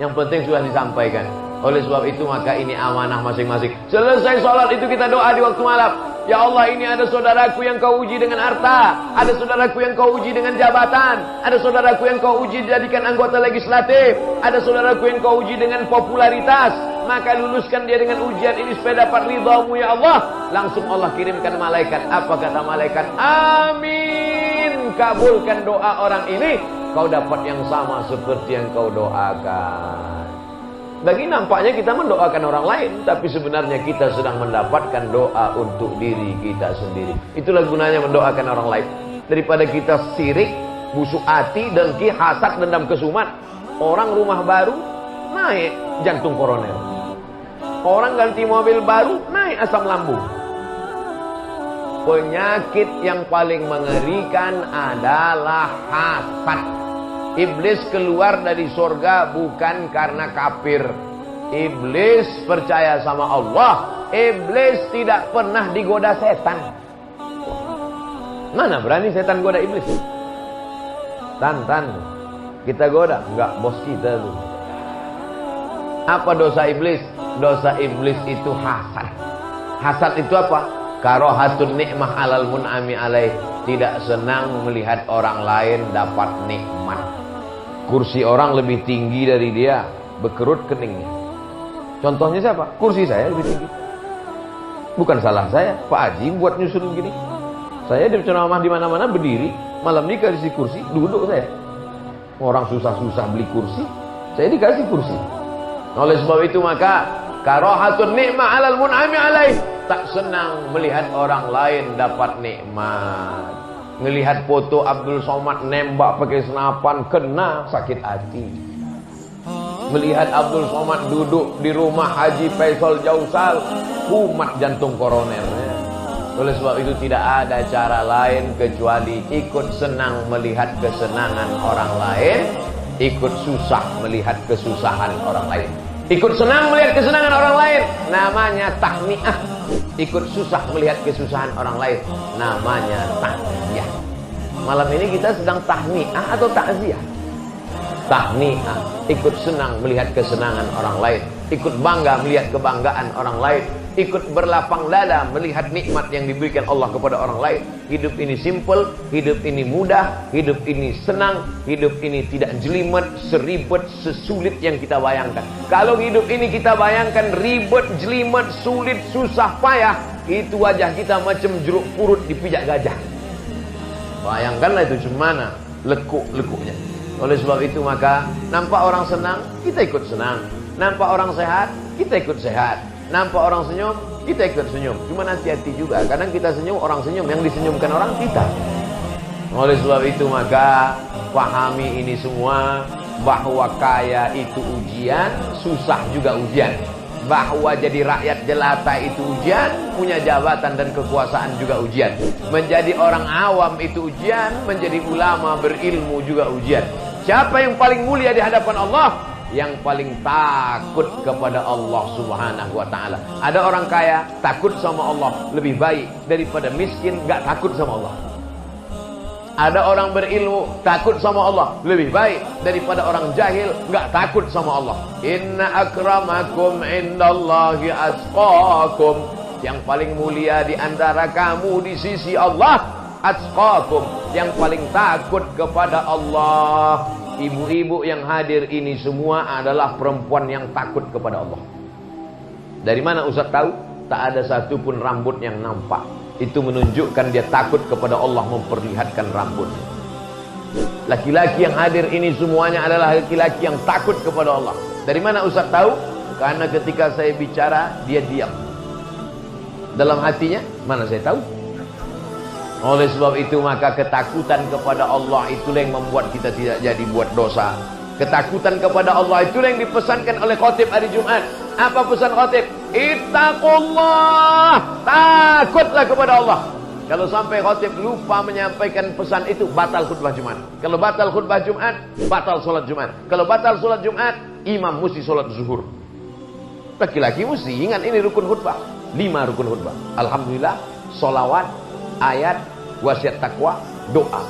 Yang penting sudah disampaikan. Oleh sebab itu maka ini amanah masing-masing. Selesai sholat itu kita doa di waktu malam. Ya Allah, ini ada saudaraku yang kau uji dengan harta, ada saudaraku yang kau uji dengan jabatan, ada saudaraku yang kau uji dijadikan anggota legislatif, ada saudaraku yang kau uji dengan popularitas. Maka luluskan dia dengan ujian ini supaya dapat ridhamu ya Allah. Langsung Allah kirimkan malaikat. Apa kata malaikat? Amin. Kabulkan doa orang ini, kau dapat yang sama seperti yang kau doakan. Bagi nampaknya kita mendoakan orang lain, tapi sebenarnya kita sedang mendapatkan doa untuk diri kita sendiri. Itulah gunanya mendoakan orang lain. Daripada kita sirik, busuk hati, dengki, hasad, dendam, kesumat. Orang rumah baru, naik jantung koroner. Orang ganti mobil baru, naik asam lambung. Penyakit yang paling mengerikan adalah hasad. Iblis keluar dari surga bukan karena kafir. Iblis percaya sama Allah. Iblis tidak pernah digoda setan. Mana berani setan goda iblis? Tan, kita goda? Enggak, bos kita tuh. Apa dosa iblis? Dosa iblis itu hasad. Hasad itu apa? Karahatun nikmah alal mun'ami alaih. Tidak senang melihat orang lain dapat nikmat. Kursi orang lebih tinggi dari dia, berkerut keningnya. Contohnya siapa? Kursi saya lebih tinggi. Bukan salah saya, Pak Haji buat nyusun begini. Saya di ceramah di mana-mana berdiri, malam ini dikasih kursi, duduk saya. Orang susah-susah beli kursi, saya dikasih kursi. Oleh sebab itu maka karahatun nikmah alal mun'ami alaih. Tak senang melihat orang lain dapat nikmat. Ngelihat foto Abdul Somad nembak pakai senapan, kena sakit hati. Melihat Abdul Somad duduk di rumah Haji Faisal Jausal, kumat jantung koronernya. Oleh sebab itu tidak ada cara lain kecuali ikut senang melihat kesenangan orang lain, ikut susah melihat kesusahan orang lain. Ikut senang melihat kesenangan orang lain, namanya tahniah. Ikut susah melihat kesusahan orang lain, namanya takziah. Malam ini kita sedang tahniah atau takziah? Tahniah, ikut senang melihat kesenangan orang lain, ikut bangga melihat kebanggaan orang lain, ikut berlapang dada melihat nikmat yang diberikan Allah kepada orang lain. Hidup ini simple, hidup ini mudah, hidup ini senang, hidup ini tidak jelimet, seribet, sesulit yang kita bayangkan. Kalau hidup ini kita bayangkan ribet, jelimet, sulit, susah, payah, itu wajah kita macam jeruk purut dipijak gajah. Bayangkanlah itu cemana lekuk-lekuknya. Oleh sebab itu maka nampak orang senang, kita ikut senang. Nampak orang sehat, kita ikut sehat. Nampak orang senyum, kita ikut senyum. Cuma hati-hati juga, kadang kita senyum, orang senyum, yang disenyumkan orang kita. Oleh sebab itu maka pahami ini semua, bahwa kaya itu ujian, susah juga ujian. Bahwa jadi rakyat jelata itu ujian, punya jabatan dan kekuasaan juga ujian. Menjadi orang awam itu ujian, menjadi ulama berilmu juga ujian. Siapa yang paling mulia di hadapan Allah? Yang paling takut kepada Allah Subhanahu wa ta'ala. Ada orang kaya takut sama Allah lebih baik daripada miskin gak takut sama Allah. Ada orang berilmu takut sama Allah lebih baik daripada orang jahil gak takut sama Allah. Inna akramakum indallahi atqakum. Yang paling mulia di antara kamu di sisi Allah, atqakum, yang paling takut kepada Allah. Ibu-ibu yang hadir ini semua adalah perempuan yang takut kepada Allah. Dari mana Ustaz tahu? Tak ada satu pun rambut yang nampak. Itu menunjukkan dia takut kepada Allah, memperlihatkan rambutnya. Laki-laki yang hadir ini semuanya adalah laki-laki yang takut kepada Allah. Dari mana Ustaz tahu? Karena ketika saya bicara, dia diam. Dalam hatinya, mana saya tahu? Oleh sebab itu maka ketakutan kepada Allah itulah yang membuat kita tidak jadi buat dosa. Ketakutan kepada Allah itulah yang dipesankan oleh khotib hari Jumat. Apa pesan khotib? Ittaqullah, takutlah kepada Allah. Kalau sampai khotib lupa menyampaikan pesan itu, batal khutbah Jumat. Kalau batal khutbah Jumat, batal sholat Jumat. Kalau batal sholat Jumat, imam mesti sholat zuhur. Laki-laki mesti ingat ini rukun khutbah. 5 rukun khutbah. Alhamdulillah, sholawat, ayat, wasiat takwa, doa.